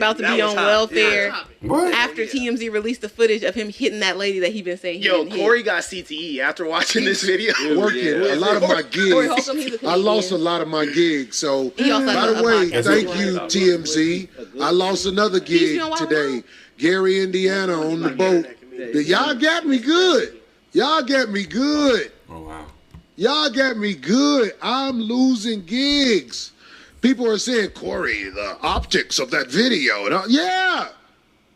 about to be on welfare What? after TMZ released the footage of him hitting that lady that he been saying he didn't hit. Corey got CTE after watching this video. Working a lot of my Corey gigs. Holcomb, he's a I lost a comedian. lot of my gigs. So, He also by has the a way, podcast. thank you, TMZ. I lost another gig been on Wild today. Wild? Gary, Indiana, on the boat. Y'all got me good. Y'all got me good. Oh, wow. Y'all got me good. I'm losing gigs. People are saying, Corey, the optics of that video. And yeah.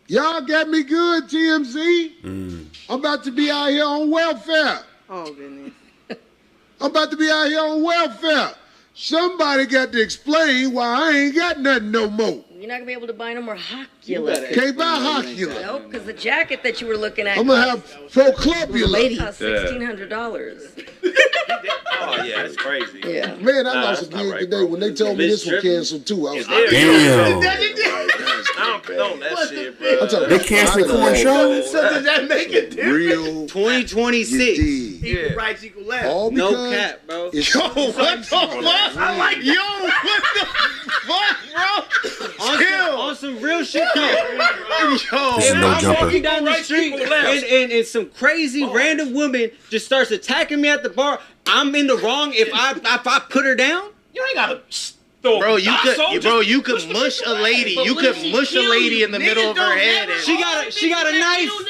Y'all got me good, TMZ. I'm about to be out here on welfare. Oh, goodness. I'm about to be out here on welfare. Somebody got to explain why I ain't got nothing no more. You're not going to be able to buy no more Hocula. Can't buy Hocula. Nope, because the jacket that you were looking at I'm going to have Proclopula. cost $1,600. Oh, yeah, that's crazy. Yeah. Man, I lost a gig today. When they told me this was canceled too, I was like, Damn. I don't condone that shit, bro. I'm telling They you, canceled I Corey know. show? So does that make a difference? Real 2026. indeed. Equal rights, equal left. All No because cap, bro. it's Yo, what the fuck? I like Yo, what the fuck, bro? On some real shit, though. Yo, This is If no I'm jumper. walking down the street and some crazy random woman just starts attacking me at the bar, I'm in the wrong if I put her down? You ain't gotta throw Bro, a you dock could, soldier. bro, you could Push the mush bitch a away. lady. But You what could if she mush a kill lady you? in the Niggas middle of her don't head. never- And She got a- all she got a bitches that knife. kill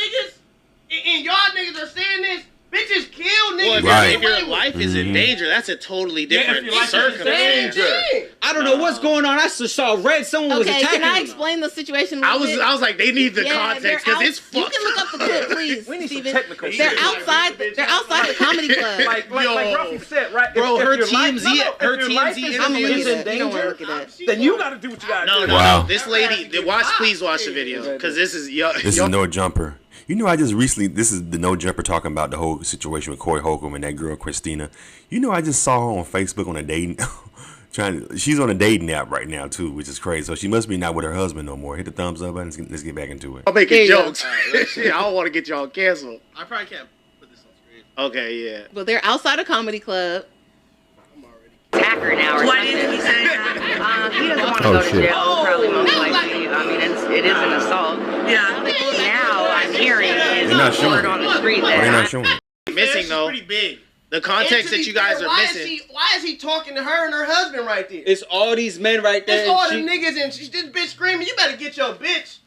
niggas, and y'all niggas are saying this. Bitches kill niggas. well, Right. if your life is in danger, that's a totally different your life is in circumstance. danger. I don't know what's going on. I just saw red. Someone was Okay, attacking can I me. explain the situation? I was like, they need the context because it's You fucked. can look up the clip, please, We need some Steven. technical They're shit. outside. They're outside the comedy club. Like Yo. Ruffy said, right? Bro, her your life- TMZ no, no, her if your TMZ life is interview I'm gonna look is it in up. You don't want to danger, look it up. then you gotta do what you gotta No, do. no, Wow. no. This lady, please watch the video because this is This is no jumper. You know, I just recently, this is the no jumper talking about the whole situation with Corey Holcomb and that girl, Christina. You know, I just saw her on Facebook on a dating, she's on a dating app right now too, which is crazy. So she must be not with her husband no more. Hit the thumbs up button. Let's get back into it. I'm making There you go. jokes. Shit, I don't want to get y'all canceled. I probably can't put this on screen. Okay, yeah. But they're outside a comedy club. Attacker now or Why something. didn't he say that? He doesn't want to Oh, go to shit. jail, probably most likely. I mean, it is an assault. Yeah. Now I'm hearing is They're not showing word it. on the street Why they that not showing it? Missing though. Pretty big. The context that you guys are missing. Why is he talking to her and her husband right there? It's all these men right there. It's all and the niggas and this bitch screaming. You better get your bitch.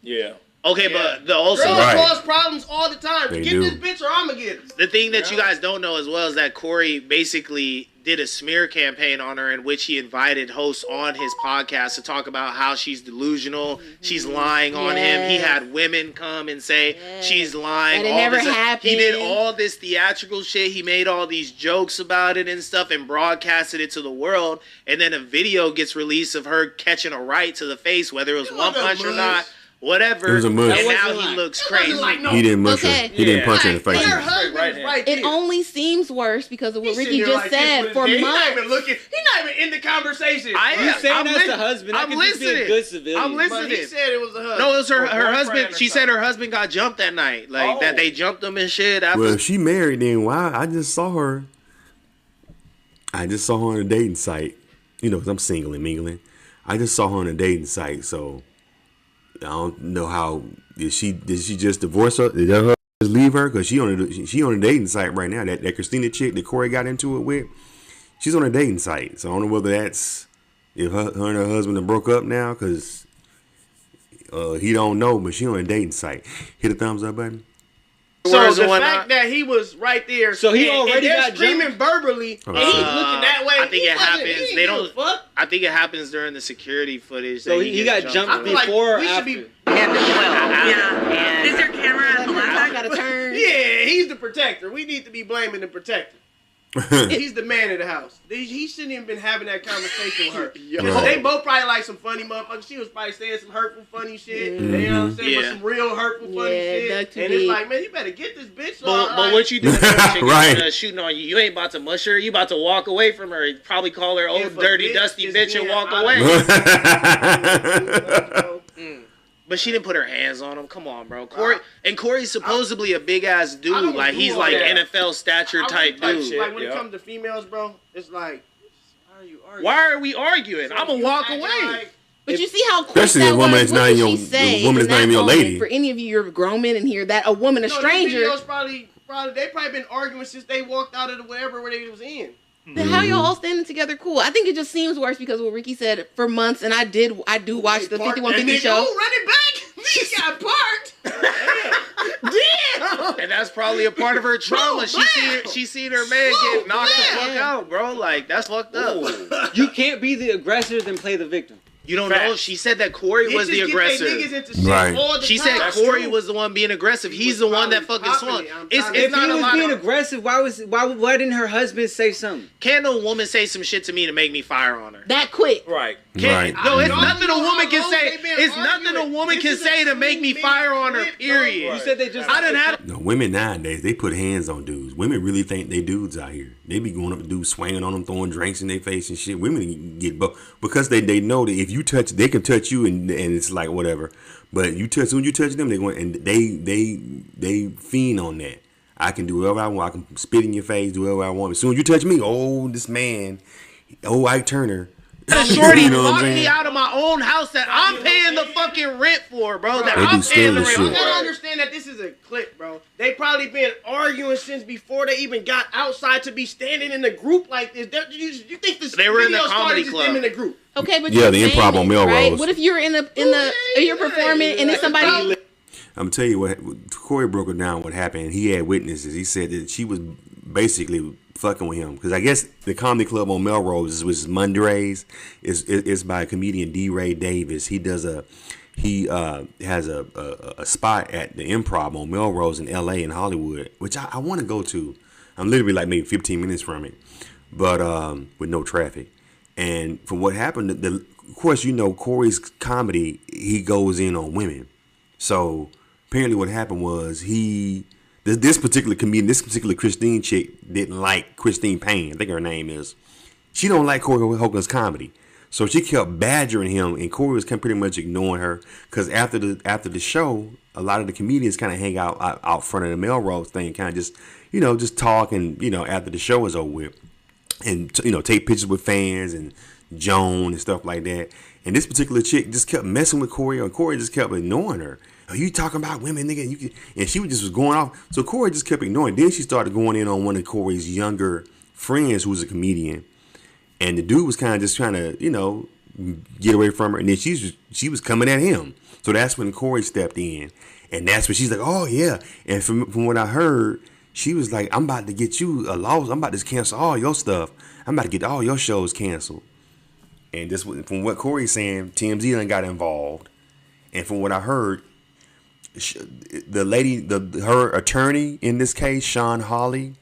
Yeah. Okay, but the also Girls Right. cause problems all the time. They Get do. this bitch or I'ma get her. the thing that you guys don't know as well is that Corey basically did a smear campaign on her in which he invited hosts on his podcast to talk about how she's delusional, she's lying on him. He Yes. had women come and say Yes. she's lying. That it all never this- happened. He did all this theatrical shit. He made all these jokes about it and stuff and broadcasted it to the world. And then a video gets released of her catching a right to the face, whether it was one punch or not. Whatever. It was a mush. And That now wasn't he like- looks It wasn't crazy. like no- He didn't mush Okay. her. He didn't punch her in the face. And her husband Right was right It there. only seems worse because of what He's Ricky sitting there just like this said with for his head. months. He's not even looking. He's not even in the conversation. You saying I'm that's lis- the husband? I I'm could just be a listening. good civilian. I'm listening. But he said it was the husband. No, it was her Or boyfriend husband. or She said something. her husband got jumped that night. Like Oh. that they jumped him and shit. After. Well, if she married, then why? I just saw her. I just saw her on a dating site. You know, 'cause I'm single and mingling. I just saw her on a dating site, so I don't know how did she just divorce her? Did her just leave her? Because she on a dating site right now. That Christina chick that Corey got into it with, she's on a dating site. So I don't know whether that's if her and her husband have broke up now because he don't know, but she on a dating site. Hit the thumbs up button. So Where's the the one fact that he was right there, So he already they're got screaming verbally, and he's looking that way. I think he it wasn't- happens. he didn't They give a don't. Fuck. I think it happens during the security footage. So that he gets got jumped I feel like before or we should after? be. 10 to 12. Yeah. Is there camera at the I left? got to turn. Yeah, he's the protector. We need to be blaming the protector. He's the man of the house. He shouldn't even been having that conversation with her. 'Cause Right. they both probably like some funny motherfuckers. She was probably saying some hurtful, funny shit. You know what I'm saying? But Yeah. some real hurtful, funny Yeah, shit. that too And it's deep. like, man, you better get this bitch. But what you doing? Right. Shooting on you. You ain't about to mush her. You about to walk away from her. Probably call her old, If a dirty, bitch dusty is bitch and being walk out away. of- But she didn't put her hands on him. Come on, bro. Corey's supposedly a big ass I dude. don't Like do he's all like that. NFL stature type dude. Like when it Yeah. comes to females, bro, it's like, why are you arguing? Why are we arguing? I'm gonna walk away. But you see how quick Especially that a woman was. that's not What did your- she say a woman in that's not that even your moment? lady. For any of you, you're grown men in here, that a woman, a No, stranger. these videos probably they probably been arguing since they walked out of the whatever where they was in. Then how y'all all standing together? Cool. I think it just seems worse because what Ricky said for months, and I do watch the 5150 show. Oh, run it back! He got parked. Damn. And that's probably a part of her trauma. She seen her man get knocked the fuck out, bro. Like, that's fucked up. You can't be the aggressor then play the victim. You don't know. She said that Corey was the aggressor. Right. She said Corey was the one being aggressive. He's the one that fucking swung. If he was being aggressive, why didn't her husband say something? Can't no woman say some shit to me to make me fire on her? That quick. Right. No, it's nothing a woman can say. It's nothing a woman can say to make me fire on her. Period. You said they just. I didn't have. No, women nowadays, they put hands on dudes. Women really think they dudes out here. They be going up to dudes, swinging on them, throwing drinks in their face and shit. Women get because they know that if you touch, they can touch you and it's like whatever. But you touch, soon you touch them, they going and they fiend on that. I can do whatever I want. I can spit in your face, do whatever I want. As soon as you touch me, oh, this man, oh, Ike Turner. Shorty You know what I'm locked saying? me out of my own house that I'm paying the fucking rent for, bro. That They be I'm paying the stealing rent shit. You gotta for. understand that this is a clip, bro. They probably been arguing since before they even got outside to be standing in a group like this. You think this They were in the video comedy started just club. them in a group? Okay, but Yeah, you're the saying improv on this, right? Melrose. What if you're you're performing and then somebody? I'm gonna tell you what Corey broke it down. What happened? He had witnesses. He said that she was basically fucking with him because I guess the comedy club on Melrose, which is Mondays, is by comedian D. Ray Davis. He has a spot at the Improv on Melrose in L.A. in Hollywood, which I want to go to. I'm literally like maybe 15 minutes from it, but with no traffic. And from what happened, of course, you know Corey's comedy, he goes in on women. So apparently what happened was this particular comedian, this particular Christine chick didn't like Christine Payne, I think her name is. She don't like Corey Holcomb's comedy. So she kept badgering him, and Corey was pretty much ignoring her. Because after the show, a lot of the comedians kind of hang out front of the Melrose thing, kind of just talk, and after the show is over with, and take pictures with fans and Joan and stuff like that. And this particular chick just kept messing with Corey, and Corey just kept ignoring her. Are you talking about women, nigga? And she was going off. So Corey just kept ignoring. Then she started going in on one of Corey's younger friends who was a comedian. And the dude was kind of just trying to, get away from her. And then she was coming at him. So that's when Corey stepped in. And that's when she's like, oh, yeah. And from what I heard, she was like, I'm about to get you a loss. I'm about to cancel all your stuff. I'm about to get all your shows canceled. And this, from what Corey's saying, TMZ done got involved. And from what I heard, the lady, her attorney in this case, Sean Hawley,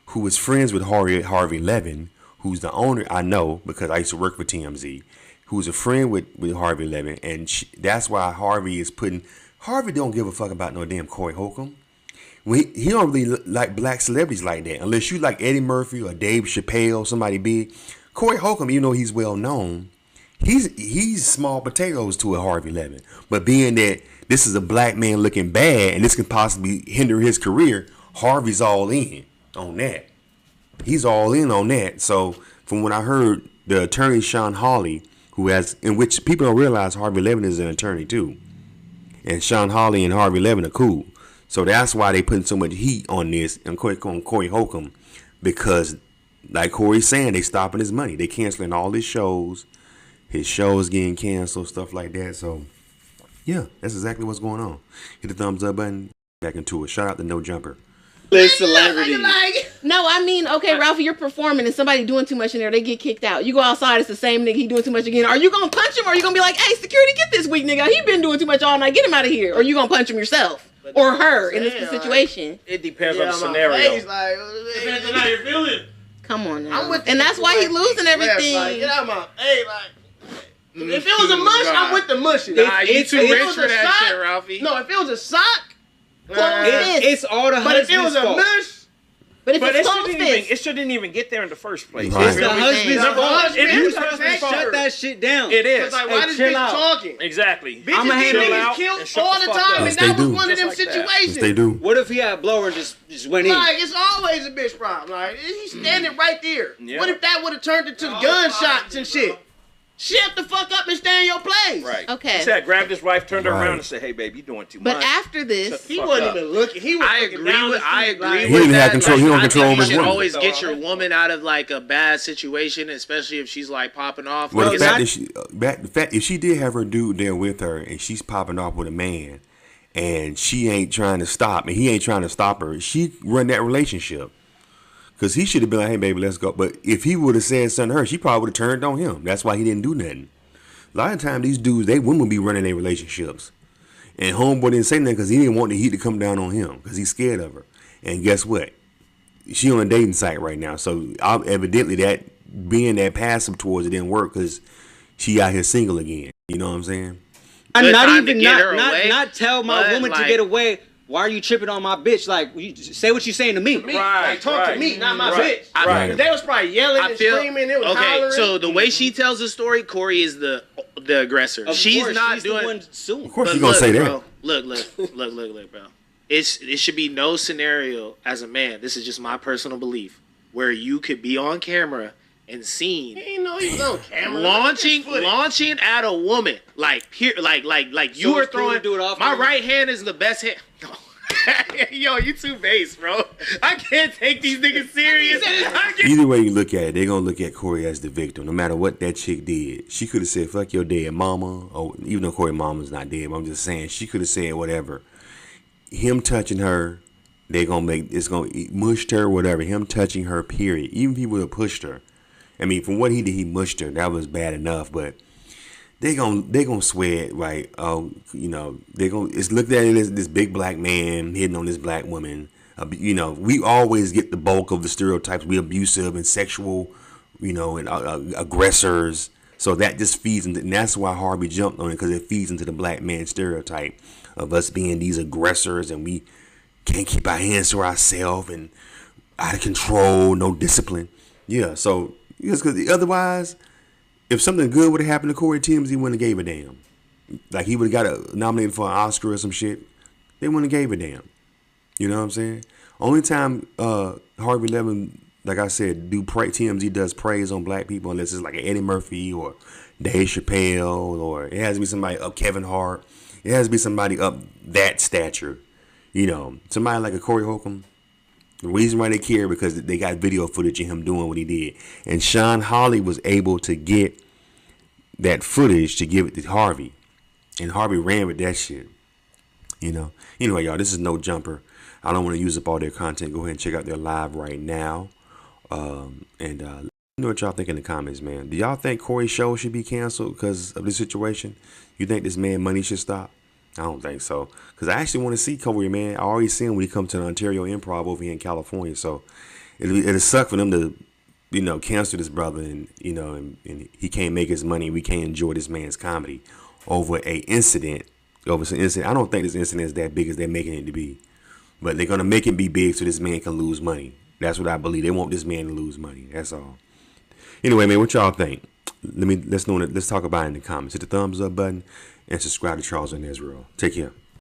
who was friends with Harvey Levin, who's the owner, I know because I used to work for TMZ, who's a friend with Harvey Levin, and that's why Harvey don't give a fuck about no damn Corey Holcomb. He don't really like black celebrities like that, unless you like Eddie Murphy or Dave Chappelle, somebody big. Corey Holcomb, even though he's well known, he's small potatoes to a Harvey Levin. But being that this is a black man looking bad and this can possibly hinder his career, Harvey's all in on that. He's all in on that. So from what I heard, the attorney Sean Hawley, in which people don't realize Harvey Levin is an attorney too. And Sean Hawley and Harvey Levin are cool. So that's why they putting so much heat on this and on Corey Holcomb, because like Corey's saying, they stopping his money. They canceling all his shows. His shows getting canceled, stuff like that. So yeah, that's exactly what's going on. Hit the thumbs up button. Back into it. Shout out to No Jumper. Celebrity. No, I mean, okay, Ralphie, you're performing and somebody doing too much in there, they get kicked out. You go outside, it's the same nigga, he doing too much again. Are you gonna punch him or are you gonna be like, hey, security, get this weak nigga, he been doing too much all night, get him out of here? Or are you gonna punch him yourself? Or her in this situation? It depends on the scenario. Depends on how you're feeling. Come on now. I'm with and that's why he losing everything. Like, get out of my if it was a mush, I'm with the mush. Nah, you too rich for that shit, Ralphie. No, if it was a sock, it's all the but if it was husband's a fault. mush, but if But it's it shouldn't even get there in the first place. Right. It's the husband's Number fault. one, It is the the husband's fault. Shut that shit down. It is. like, why Hey, this chill bitch out. talking? Exactly. Bitches I'ma get handle niggas out killed and shut all the the fuck time, up. and Yes, that they was do. one of them Just like that. situations. Yes, they do. What if he had a blower and just went in? Like, it's always a bitch problem. Like, he's standing right there. Yeah. What if that would have turned into gunshots and shit? Shut the fuck up and stay in your place. Right. Okay. He said, grabbed his wife, turned her Right. around, and said, "Hey, babe, you doing too But much." after this, He wasn't even looking. He was I looking agree down with the I street agree like- with He didn't have that. control- he don't I think control you his should woman. always get your woman out of like a bad situation, especially if she's like popping off. Well, Like, the fact if she did have her dude there with her and she's popping off with a man, and she ain't trying to stop, and he ain't trying to stop her, she run that relationship. Because he should have been like, "Hey, baby, let's go." But if he would have said something to her, she probably would have turned on him. That's why he didn't do nothing. A lot of times, these dudes, women be running their relationships. And homeboy didn't say nothing because he didn't want the heat to come down on him because he's scared of her. And guess what? She on a dating site right now. So evidently that being that passive towards it didn't work because she out here single again. You know what I'm saying? Good Not time to even get her away, not tell my but, woman to like- get away. Why are you tripping on my bitch? Like, you say what you saying to me. Right, Like, talk to me, not my right, bitch. right. They was probably yelling I and feel screaming. It was okay. hollering. So the way she tells the story, Corey is the aggressor. Of She's course, not she's doing. the one suing. Of course But you're going to say that. bro, look, bro. It should be no scenario as a man. This is just my personal belief where you could be on camera and seen He ain't know he was on camera. launching at a woman like here, like you So are it's cool to throwing. do it off My camera? right hand is the best hand. Yo, you too base, bro. I can't take these niggas serious. Either way you look at it, they're going to look at Corey as the victim, no matter what that chick did. She could have said, "Fuck your dead mama," or even though Corey's mama's not dead, but I'm just saying, she could have said whatever. Him touching her, it's going to mushed her, whatever. Him touching her, period. Even if he would have pushed her. I mean, from what he did, he mushed her. That was bad enough, but they gonna swear it, right? It's looked at it as this big black man hitting on this black woman. We always get the bulk of the stereotypes. We abusive and sexual, and aggressors. So that just feeds into, and that's why Harvey jumped on it, because it feeds into the black man stereotype of us being these aggressors and we can't keep our hands to ourselves and out of control, no discipline. Yeah, so because otherwise, if something good would have happened to Corey Timms, he wouldn't have gave a damn. Like he would have got nominated for an Oscar or some shit. They wouldn't have gave a damn. You know what I'm saying? Only time Harvey Levin, like I said, TMZ does praise on black people, unless it's like an Eddie Murphy or Dave Chappelle, or it has to be somebody up Kevin Hart. It has to be somebody up that stature. Somebody like a Corey Holcomb. The reason why they care because they got video footage of him doing what he did. And Sean Hawley was able to get that footage to give it to Harvey. And Harvey ran with that shit. Anyway, y'all, this is No Jumper. I don't want to use up all their content. Go ahead and check out their live right now. Let me know what y'all think in the comments, man. Do y'all think Corey's show should be canceled because of this situation? You think this man money should stop? I don't think so. Because I actually want to see Corey, man. I already seen him when he come to the Ontario Improv over here in California. So it'll suck for them to, cancel this brother and he can't make his money. We can't enjoy this man's comedy over some incident. I don't think this incident is that big as they're making it to be. But they're going to make it be big so this man can lose money. That's what I believe. They want this man to lose money. That's all. Anyway, man, what y'all think? Let's talk about it in the comments. Hit the thumbs up button and subscribe to Charles and Israel. Take care.